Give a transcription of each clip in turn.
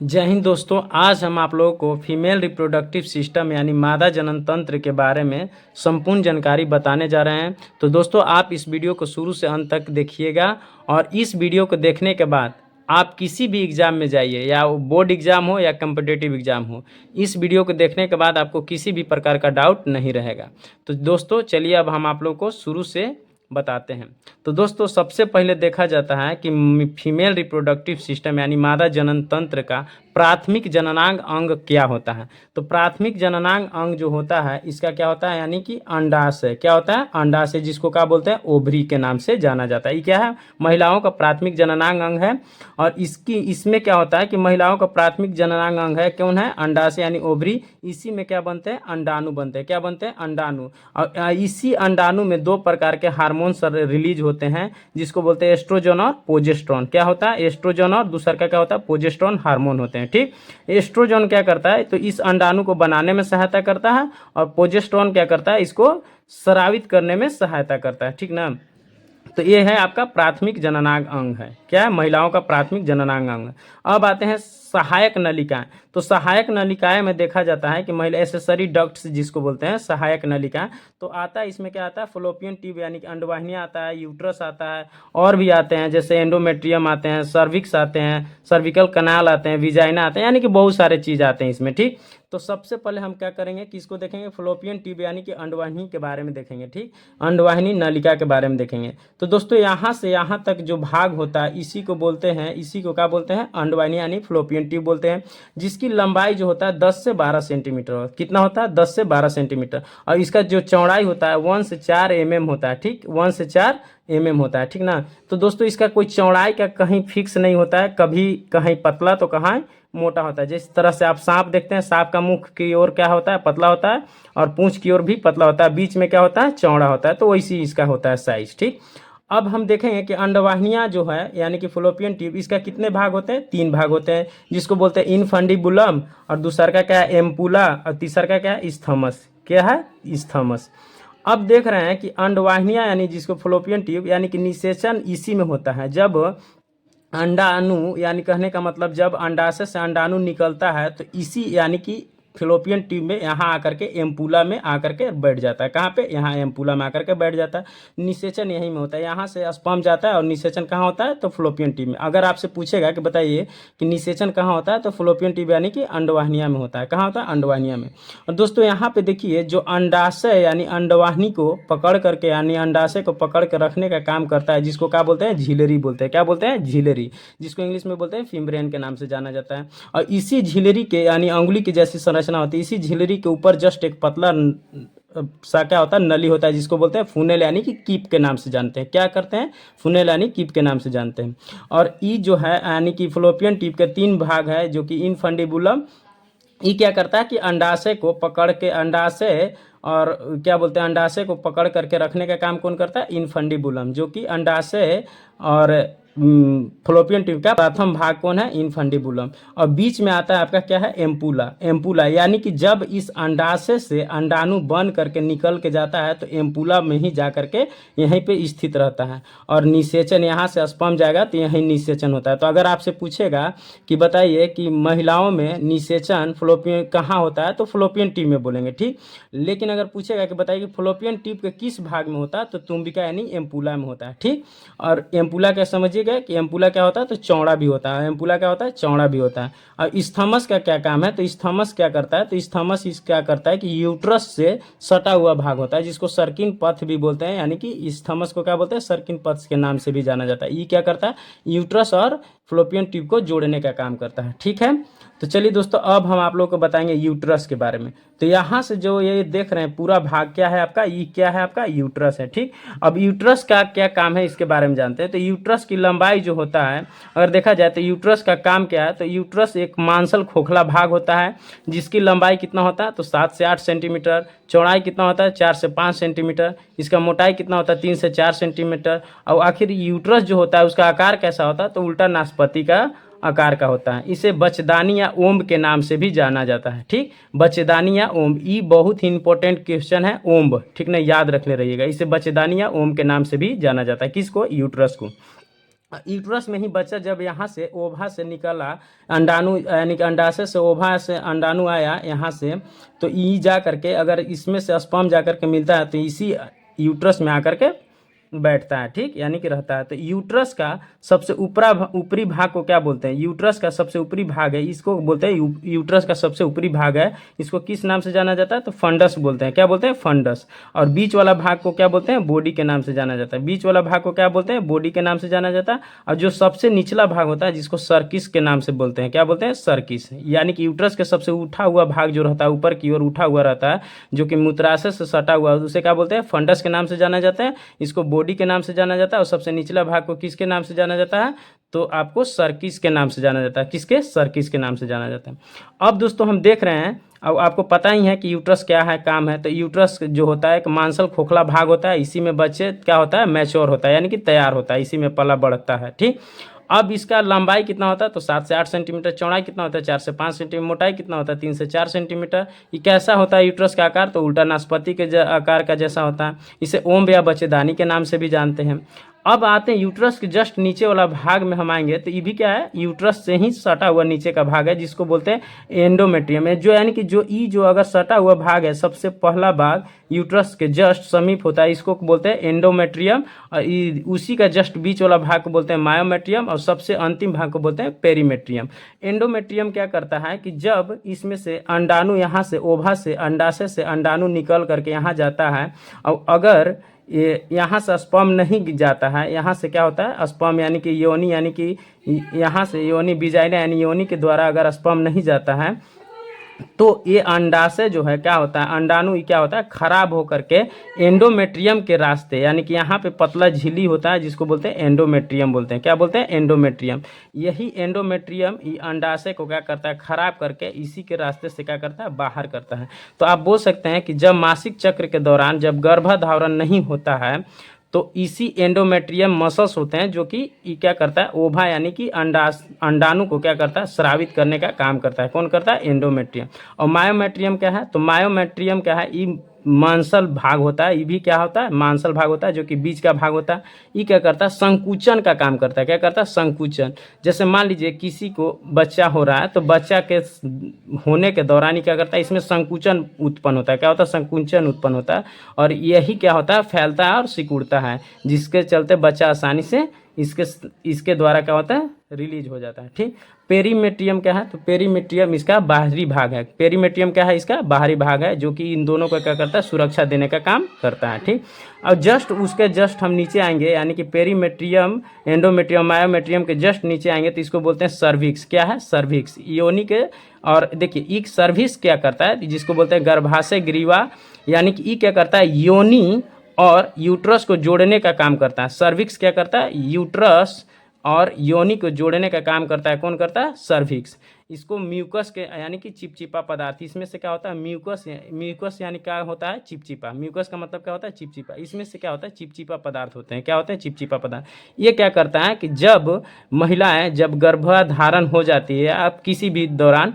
जय हिंद दोस्तों। आज हम आप लोगों को फीमेल रिप्रोडक्टिव सिस्टम यानी मादा जनन तंत्र के बारे में संपूर्ण जानकारी बताने जा रहे हैं। तो दोस्तों आप इस वीडियो को शुरू से अंत तक देखिएगा और इस वीडियो को देखने के बाद आप किसी भी एग्ज़ाम में जाइए, या वो बोर्ड एग्ज़ाम हो या कम्पिटिटिव एग्ज़ाम हो, इस वीडियो को देखने के बाद आपको किसी भी प्रकार का डाउट नहीं रहेगा। तो दोस्तों चलिए अब हम आप लोगों को शुरू से बताते हैं। तो दोस्तों सबसे पहले देखा जाता है कि फीमेल रिप्रोडक्टिव सिस्टम यानी मादा जनन तंत्र का प्राथमिक जननांग अंग क्या होता है। तो प्राथमिक जननांग अंग जो होता है इसका क्या होता है, यानी कि अंडाशय। क्या होता है? अंडाशय, जिसको क्या बोलते हैं? ओवरी के नाम से जाना जाता है। ये क्या है? महिलाओं का प्राथमिक जननांग अंग है। और इसमें क्या होता है कि महिलाओं का प्राथमिक जननांग अंग है, कौन है? अंडाशय यानी ओवरी। इसी में क्या बनते हैं? अंडाणु बनते हैं। क्या बनते हैं? अंडाणु। और इसी अंडाणु में दो प्रकार के हार्मोन्स रिलीज होते हैं, जिसको बोलते हैं एस्ट्रोजन और प्रोजेस्टेरोन। क्या होता है? एस्ट्रोजन और दूसरा का क्या होता है? प्रोजेस्टेरोन हार्मोन होते हैं। ठीक, एस्ट्रोजन क्या करता है? तो इस अंडाणु को बनाने में सहायता करता है, और प्रोजेस्टेरोन क्या करता है? इसको स्रावित करने में सहायता करता है। ठीक ना। तो ये है आपका प्राथमिक जननांग अंग है। क्या है? महिलाओं का प्राथमिक जननांग अंग। अब आते हैं सहायक नलिकाएं। तो सहायक नलिकाएं में देखा जाता है कि महिला एसेसरी डक्ट्स जिसको बोलते हैं सहायक नलिकाएं। तो आता है, इसमें क्या आता है? फ्लोपियन ट्यूब यानी कि अंडवाहिनी आता है, यूट्रस आता है, और भी आते हैं जैसे एंडोमेट्रियम आते हैं, सर्विक्स आते हैं, सर्विकल कनाल आते हैं, विजाइना आते हैं, यानी कि बहुत सारे चीज़ आते हैं इसमें। ठीक, तो सबसे पहले हम क्या करेंगे, किसको देखेंगे? फ्लोपियन ट्यूब यानी कि अंडवाहिनी के बारे में देखेंगे। ठीक, अंडवाहिनी नलिका के बारे में देखेंगे। तो दोस्तों यहाँ से यहाँ तक जो भाग होता है इसी को बोलते हैं, इसी को क्या बोलते हैं? अंडवाहिनी यानी फ्लोपियन ट्यूब बोलते हैं, जिसकी लंबाई जो होता है 10 से 12 सेंटीमीटर। कितना होता है? 10 से 12 सेंटीमीटर। और इसका जो चौड़ाई होता है 1 से 4 mm होता है। ठीक, 1 से 4 mm होता है। ठीक ना। तो दोस्तों इसका कोई चौड़ाई का कहीं फिक्स नहीं होता है, कभी कहीं पतला तो कहाँ मोटा होता है। जिस तरह से आप सांप देखते हैं, सांप का मुख की ओर क्या होता है? पतला होता है, और पूंछ की ओर भी पतला होता है, बीच में क्या होता है? चौड़ा होता है। तो वैसी इसका होता है साइज। ठीक, अब हम देखेंगे कि अंडवाहिनियाँ जो है यानी कि फ्लोपियन ट्यूब, इसका कितने भाग होते हैं? 3 भाग होते हैं, जिसको बोलते हैं इनफंडिबुलम, और दूसरा का क्या है? एम्पुला, और तीसरा का क्या है? स्थमस। क्या है? स्थमस। अब देख रहे हैं कि अंडवाहिनियाँ यानी जिसको फ्लोपियन ट्यूब यानी कि निषेचन इसी में होता है। जब अंडाणु यानी कहने का मतलब जब अंडाशय से अंडाणु निकलता है तो इसी यानी कि फिलोपियन ट्यूब में यहाँ आकर के एम्पुला में आकर के बैठ जाता है। कहाँ पे? यहाँ एम्पुला में आकर के बैठ जाता है। निषेचन यहीं में होता है, यहाँ से स्पर्म जाता है, और निषेचन कहाँ होता है? तो फ्लोपियन ट्यूब में। अगर आपसे पूछेगा कि बताइए कि निषेचन कहाँ होता है, तो फ्लोपियन ट्यूब यानी कि अंडवाहिनिया में होता है। कहाँ होता है? अंडवाहिनिया में। और दोस्तों यहाँ पे देखिए, जो अंडाशय यानी अंडवाहिनी को पकड़ करके यानी अंडाशय को पकड़ के रखने का काम करता है, जिसको क्या बोलते हैं? झिल्ली बोलते हैं। क्या बोलते हैं? झिल्ली, जिसको इंग्लिश में बोलते हैं फिम्ब्रेन के नाम से जाना जाता है। और इसी झिल्ली के यानी अंगुली की जैसी संरचना होती है, इसी झिल्ली के ऊपर जस्ट एक पतला सा क्या होता है? नली होता है, जिसको बोलते हैं फुनेल यानी कि कीप के नाम से जानते हैं। क्या करते हैं? फुनेल यानी कीप के नाम से जानते हैं। और ई जो है यानी कि फ्लोपियन ट्यूब के 3 भाग है, जो कि इनफंडिबुलम। ये क्या करता है कि अंडाशय को पकड़ के, अंडाशय और क्या बोलते हैं, अंडाशय को पकड़ करके रखने का काम कौन करता है? इनफंडिबुलम, जो कि अंडाशय और फ्लोपियन ट्यूब का प्रथम भाग कौन है? इनफंडिबुलम। और बीच में आता है आपका क्या है? एम्पुला। एम्पुला यानी कि जब इस अंडाशय से अंडाणु बन करके निकल के जाता है तो एम्पुला में ही जा करके यहीं पे स्थित रहता है, और निषेचन यहाँ से स्पर्म जाएगा तो यहीं निषेचन होता है। तो अगर आपसे पूछेगा कि बताइए कि महिलाओं में निषेचन फ्लोपियन कहाँ होता है, तो फ्लोपियन ट्यूब में बोलेंगे। ठीक, लेकिन अगर पूछेगा कि बताइए कि फ्लोपियन ट्यूब के किस भाग में होता है, तो तुम्बिका यानी एम्पुला में होता है। ठीक, और एम्पुला क्या समझिएगा कि एम्पुला क्या होता है? तो चौड़ा भी होता है। एम्पुला क्या होता है? चौड़ा भी होता है। और स्थमस का क्या काम है? तो स्थमस क्या करता है? तो स्थमस इस क्या करता है कि यूट्रस से सटा हुआ भाग होता है, जिसको सर्किन पथ भी बोलते हैं, यानी कि स्थमस को क्या बोलते हैं? सर्किन पथ के नाम से भी जाना जाता है। ये क्या करता है? यूट्रस और फ्लोपियन ट्यूब को जोड़ने का काम करता है। ठीक है, तो चलिए दोस्तों अब हम आप लोगों को बताएंगे यूट्रस के बारे में। तो यहाँ से जो ये देख रहे हैं पूरा भाग क्या है आपका? ये क्या है आपका? यूट्रस है। ठीक, अब यूट्रस का क्या काम है इसके बारे में जानते हैं। तो यूट्रस की लंबाई जो होता है, अगर देखा जाए तो यूट्रस का काम क्या है, तो यूट्रस एक मांसल खोखला भाग होता है, जिसकी लंबाई कितना होता है? तो 7 से 8 सेंटीमीटर। चौड़ाई कितना होता है? 4 से 5 सेंटीमीटर। इसका मोटाई कितना होता है? 3 से 4 सेंटीमीटर। और आखिर यूट्रस जो होता है उसका आकार कैसा होता है? तो उल्टा नाशपाती का आकार का होता है। इसे बचदानी या ओम्ब के नाम से भी जाना जाता है। ठीक, बचदानी या ओम्ब, ये बहुत ही इंपॉर्टेंट क्वेश्चन है। ओम्ब, ठीक ना, याद रखले रहिएगा। इसे बचदानी या ओम्ब के नाम से भी जाना जाता है। किसको? यूट्रस को। यूट्रस में ही बच्चा जब यहाँ से ओभा से निकला, अंडाणु यानी कि अंडाशय से ओभा से अंडाणु आया यहाँ से, तो ई जा करके अगर इसमें से स्पर्म जा करके मिलता है तो इसी यूट्रस में आकर के बैठता है, ठीक, यानी कि रहता है। तो यूट्रस का सबसे ऊपरी भाग को क्या बोलते हैं? यूट्रस का सबसे ऊपरी भाग है, इसको बोलते हैं यूट्रस का सबसे ऊपरी भाग है। इसको किस नाम से जाना जाता है? तो फंडस बोलते हैं। क्या बोलते हैं? फंडस। और बीच वाला भाग को क्या बोलते हैं? बॉडी के नाम से जाना जाता है। बीच वाला भाग को क्या बोलते हैं? बॉडी के नाम से जाना जाता है। और जो सबसे निचला भाग होता है जिसको सर्किस के नाम से बोलते हैं, क्या बोलते हैं? सर्किस। यानी कि यूट्रस के सबसे उठा हुआ भाग जो रहता है, ऊपर की ओर उठा हुआ रहता है, जो कि मूत्राशय से सटा हुआ है, उसे क्या बोलते हैं? फंडस के नाम से जाना जाता है। इसको बॉडी के नाम से जाना जाता है। और सबसे निचला भाग को किसके नाम से जाना जाता है? तो आपको सर्किस के नाम से जाना जाता है। किसके? सर्किस के नाम से जाना जाता है। अब दोस्तों हम देख रहे हैं, अब आपको पता ही है कि यूट्रस क्या है, काम है। तो यूट्रस जो होता है एक मांसल खोखला भाग होता है, इसी में बच्चे क्या होता है? मैच्योर होता है, यानी कि तैयार होता है, इसी में पला बढ़ता है, ठीक। अब इसका लंबाई कितना होता है? तो 7 से 8 सेंटीमीटर। चौड़ाई कितना होता है? 4 से 5 सेंटीमीटर। मोटाई कितना होता है? 3 से 4 सेंटीमीटर। ये कैसा होता है यूट्रस का आकार? तो उल्टा नाशपाती के आकार का जैसा होता है। इसे ओम या बच्चेदानी के नाम से भी जानते हैं। अब आते हैं यूट्रस के जस्ट नीचे वाला भाग में हम आएंगे, तो ये भी क्या है? यूट्रस से ही सटा हुआ नीचे का भाग है, जिसको बोलते हैं एंडोमेट्रियम है। जो यानी कि जो अगर सटा हुआ भाग है, सबसे पहला भाग यूट्रस के जस्ट समीप होता है, इसको बोलते हैं एंडोमेट्रियम। और उसी का जस्ट बीच वाला भाग को बोलते हैं मायोमेट्रियम। और सबसे अंतिम भाग को बोलते हैं पेरीमेट्रियम। एंडोमेट्रियम क्या करता है कि जब इसमें से अंडाणु यहाँ से ओभा से अंडाशय से अंडाणु निकल करके यहाँ जाता है, और अगर ये यहाँ से स्पर्म नहीं जाता है, यहाँ से क्या होता है? स्पर्म यानी कि योनि, यानी कि यहाँ से योनि विजाइना यानी योनि के द्वारा अगर स्पर्म नहीं जाता है, तो ये अंडाशय जो है क्या होता है? अंडाणु क्या होता है? खराब होकर के एंडोमेट्रियम के रास्ते, यानी कि यहाँ पे पतला झिल्ली होता है, जिसको बोलते हैं एंडोमेट्रियम बोलते हैं। क्या बोलते हैं? एंडोमेट्रियम। यही एंडोमेट्रियम ये अंडाशय को क्या करता है? खराब करके इसी के रास्ते से क्या करता है? बाहर करता है। तो आप बोल सकते हैं कि जब मासिक चक्र के दौरान जब गर्भधारण नहीं होता है, तो इसी एंडोमेट्रियम मसल्स होते हैं जो कि क्या करता है? ओभा यानी कि अंडाणु को क्या करता है? स्रावित करने का काम करता है। कौन करता है? एंडोमेट्रियम। और मायोमेट्रियम क्या है? तो मायोमेट्रियम क्या है? ये मांसल भाग होता है। ये भी क्या होता है? मांसल भाग होता है, जो कि बीच का भाग होता है। ये क्या करता है? संकुचन का काम करता है। क्या करता है? संकुचन। जैसे मान लीजिए किसी को बच्चा हो रहा है, तो बच्चा के होने के दौरान ही क्या करता है? इसमें संकुचन उत्पन्न होता है। क्या होता है? संकुचन उत्पन्न होता है। और यही क्या होता है? फैलता है और सिकुड़ता है, जिसके चलते बच्चा आसानी से इसके द्वारा क्या होता है? रिलीज हो जाता है, ठीक। पेरीमेट्रियम क्या है? तो पेरीमेट्रियम इसका बाहरी भाग है। पेरीमेट्रियम क्या है? इसका बाहरी भाग है, जो कि इन दोनों को क्या करता है? सुरक्षा देने का काम करता है, ठीक। और जस्ट उसके जस्ट हम नीचे आएंगे, यानी कि पेरीमेट्रियम, एंडोमेट्रियम, मायोमेट्रियम के जस्ट नीचे आएंगे, तो इसको बोलते हैं सर्विक्स। क्या है? सर्विक्स, योनि के। और देखिए एक सर्विक्स क्या करता है, जिसको बोलते हैं गर्भाशय ग्रीवा, यानी कि ये क्या करता है? योनि और यूट्रस को जोड़ने का काम करता है। सर्विक्स क्या करता है? यूट्रस और योनि को जोड़ने का काम करता है। कौन करता है? सर्विक्स। इसको म्यूकस के यानी कि चिपचिपा पदार्थ, इसमें से क्या होता है? म्यूकस। म्यूकस यानी क्या होता है? चिपचिपा। म्यूकस का मतलब क्या होता है? चिपचिपा। इसमें से क्या होता है? चिपचिपा पदार्थ होते हैं। क्या होते हैं? चिपचिपा पदार्थ। ये क्या करता है कि जब महिलाएं जब गर्भधारण हो जाती है, आप किसी भी दौरान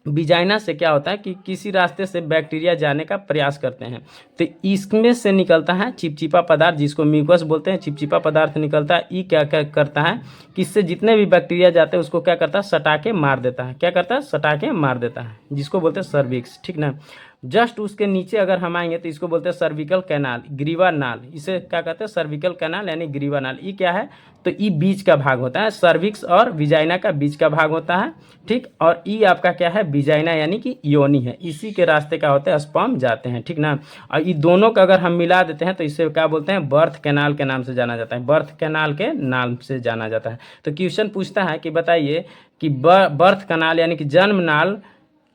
विजाइना से क्या होता है कि किसी रास्ते से बैक्टीरिया जाने का प्रयास करते हैं, तो इसमें से निकलता है चिपचिपा पदार्थ, जिसको म्यूकस बोलते हैं। चिपचिपा पदार्थ निकलता है। ये क्या क्या करता है कि इससे जितने भी बैक्टीरिया जाते हैं उसको क्या करता है? सटा के मार देता है। क्या करता है? सटा के मार देता है, जिसको बोलते हैं सर्विक्स, ठीक ना। जस्ट उसके नीचे अगर हम आएंगे तो इसको बोलते हैं सर्विकल कैनाल, ग्रीवा नाल। इसे क्या कहते हैं? सर्विकल कैनाल यानी ग्रीवा नाल। ये क्या है? तो ये बीच का भाग होता है, सर्विक्स और विजाइना का बीच का भाग होता है, ठीक। और ये आपका क्या है? विजाइना यानी कि योनि है। इसी के रास्ते क्या होते हैं? स्पर्म जाते हैं, ठीक ना। और ये दोनों का अगर हम मिला देते हैं तो इसे क्या बोलते हैं? बर्थ कैनाल के नाम से जाना जाता है। बर्थ कैनाल के नाम से जाना जाता है। तो क्वेश्चन पूछता है कि बताइए कि बर्थ कैनाल यानी कि जन्म नाल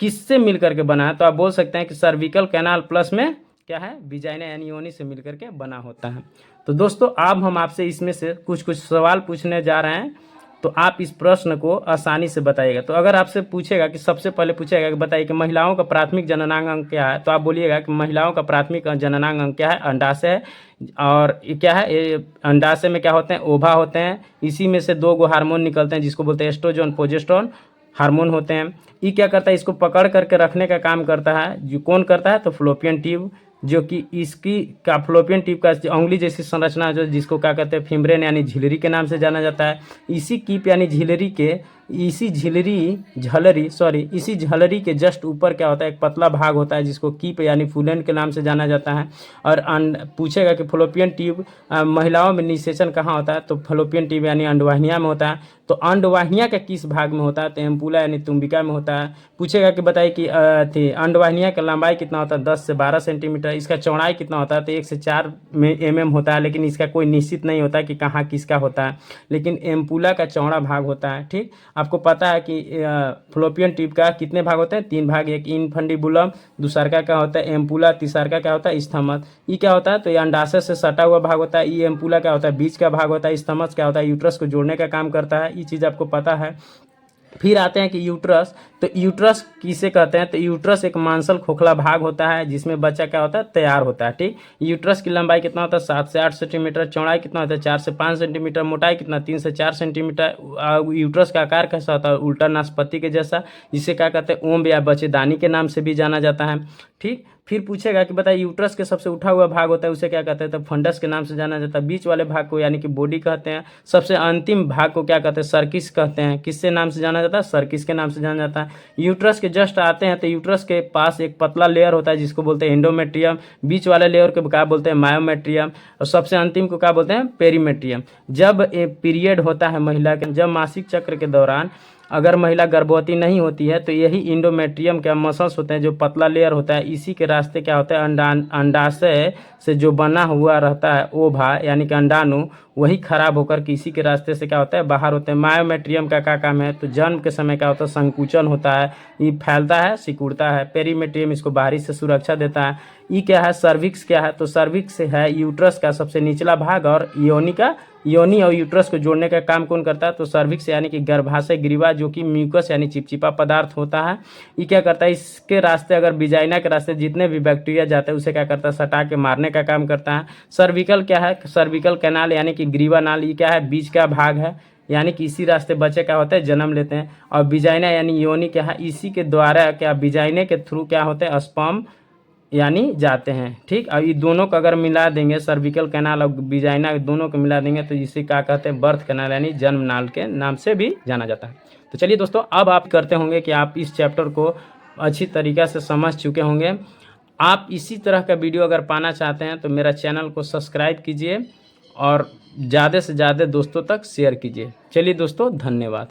किससे मिलकर के बना है? तो आप बोल सकते हैं कि सर्विकल कैनाल प्लस में क्या है? विजाइना यानी योनि से मिलकर के बना होता है। तो दोस्तों अब हम आपसे इसमें से कुछ सवाल पूछने जा रहे हैं, तो आप इस प्रश्न को आसानी से बताइएगा। तो अगर आपसे पूछेगा कि सबसे पहले पूछेगा कि बताइए कि महिलाओं का प्राथमिक जननांग अंग क्या है, तो आप बोलिएगा कि महिलाओं का प्राथमिक जननांग अंग क्या है? अंडाशय है। और ये क्या है? ये अंडाशय में क्या होते हैं? ओभा होते हैं। इसी में से 2 हार्मोन निकलते हैं, जिसको बोलते हैं एस्ट्रोजन प्रोजेस्टेरोन हार्मोन होते हैं। ये क्या करता है? इसको पकड़ करके रखने का काम करता है। जो कौन करता है? तो फ्लोपियन ट्यूब। जो कि इसकी का फ्लोपियन ट्यूब का उंगली जैसी संरचना है, जो जिसको क्या कहते हैं फिम्ब्रेन यानी झिल्ली के नाम से जाना जाता है। इसी कीप यानी झिल्ली के इसी झलरी के जस्ट ऊपर क्या होता है, एक पतला भाग होता है जिसको कीप यानी फूलन के नाम से जाना जाता है। और पूछेगा कि फ्लोपियन ट्यूब महिलाओं में निषेचन कहाँ होता है, तो फ्लोपियन ट्यूब यानी अंडवाहिनिया में होता है। तो अंडवाहिनिया का किस भाग में होता है, तो एम्पुला यानी तुम्बिका में होता है। पूछेगा कि बताइए कि अंडवाहिनिया का लंबाई कितना होता है, 10 से 12 सेंटीमीटर। इसका चौड़ाई कितना होता है, तो 1 से 4 mm होता है, लेकिन इसका कोई निश्चित नहीं होता कि कहाँ किसका होता है, लेकिन एम्पुला का चौड़ा भाग होता है। ठीक, आपको पता है कि फ्लोपियन ट्यूब का कितने भाग होते हैं, 3 भाग, एक इनफंडिबुलम, दूसरा का क्या होता है एम्पुला, तीसरा का क्या होता है स्थमक। ये क्या होता है, तो ये अंडाशय से सटा हुआ भाग होता है। ये एम्पुला क्या होता है, बीच का भाग होता है। स्थमक क्या होता है, यूट्रस को जोड़ने का काम करता है। ये चीज़ आपको पता है। फिर आते हैं कि यूट्रस, तो यूट्रस किसे कहते हैं, तो यूट्रस एक मांसल खोखला भाग होता है जिसमें बच्चा क्या होता है तैयार होता है। ठीक, यूट्रस की लंबाई कितना होता है, 7 से 8 सेंटीमीटर, चौड़ाई कितना होता है, 4 से 5 सेंटीमीटर, मोटाई कितना, 3 से 4 सेंटीमीटर। यूट्रस का आकार कैसा होता है, उल्टा नाशपाती के जैसा, जिसे क्या कहते हैं ओम या बच्चेदानी के नाम से भी जाना जाता है। ठीक, फिर पूछेगा कि बताइए यूट्रस के सबसे उठा हुआ भाग होता है उसे क्या कहते हैं, तो फंडस के नाम से जाना जाता है। बीच वाले भाग को यानी कि बॉडी कहते हैं। सबसे अंतिम भाग को क्या कहते हैं, सर्किस कहते हैं। किससे नाम से जाना जाता है, सर्किस के नाम से जाना जाता है। यूट्रस के जस्ट आते हैं तो यूट्रस के पास एक पतला लेयर होता है जिसको बोलते हैं एंडोमेट्रियम। बीच वाले लेयर को क्या बोलते हैं, मायोमेट्रियम। और सबसे अंतिम को क्या बोलते हैं, पेरीमेट्रियम। जब पीरियड होता है महिला के, जब मासिक चक्र के दौरान अगर महिला गर्भवती नहीं होती है, तो यही इंडोमेट्रियम के मसल्स होते हैं, जो पतला लेयर होता है, इसी के रास्ते क्या होता है, अंडाशय से जो बना हुआ रहता है ओभा यानी कि अंडाणु, वही खराब होकर किसी के रास्ते से क्या होता है बाहर होते हैं। मायोमेट्रियम का क्या काम है, तो जन्म के समय क्या होता है, संकुचन होता है, ये फैलता है, सिकुड़ता है। पेरीमेट्रियम इसको बाहरी से सुरक्षा देता है। ये क्या है, सर्विक्स क्या है, तो सर्विक्स है यूट्रस का सबसे निचला भाग, और योनि और यूट्रस को जोड़ने का काम कौन करता है, तो सर्विक्स यानी कि गर्भाशय ग्रीवा, जो कि म्यूकस यानी चिपचिपा पदार्थ होता है। ये क्या करता है, इसके रास्ते अगर विजाइना के रास्ते जितने भी बैक्टीरिया जाते हैं उसे क्या करता है, सटा के मारने का काम करता है। सर्विकल क्या है, सर्विकल कैनाल यानी कि ग्रीवा नाल, ये क्या है, बीच का भाग है, यानी कि इसी रास्ते बच्चे क्या होते हैं जन्म लेते हैं। और विजाइना यानी योनि क्या है, इसी के द्वारा क्या विजाइने के थ्रू क्या होते हैं, स्पर्म यानी जाते हैं। ठीक, और ये दोनों को अगर मिला देंगे, सर्विकल कैनाल और विजाइना दोनों को मिला देंगे, तो इसे क्या कहते हैं, बर्थ कैनाल यानी जन्म नाल के नाम से भी जाना जाता है। तो चलिए दोस्तों, अब आप करते होंगे कि आप इस चैप्टर को अच्छी तरीक़ा से समझ चुके होंगे। आप इसी तरह का वीडियो अगर पाना चाहते हैं तो मेरा चैनल को सब्सक्राइब कीजिए और ज़्यादा से ज़्यादा दोस्तों तक शेयर कीजिए। चलिए दोस्तों, धन्यवाद।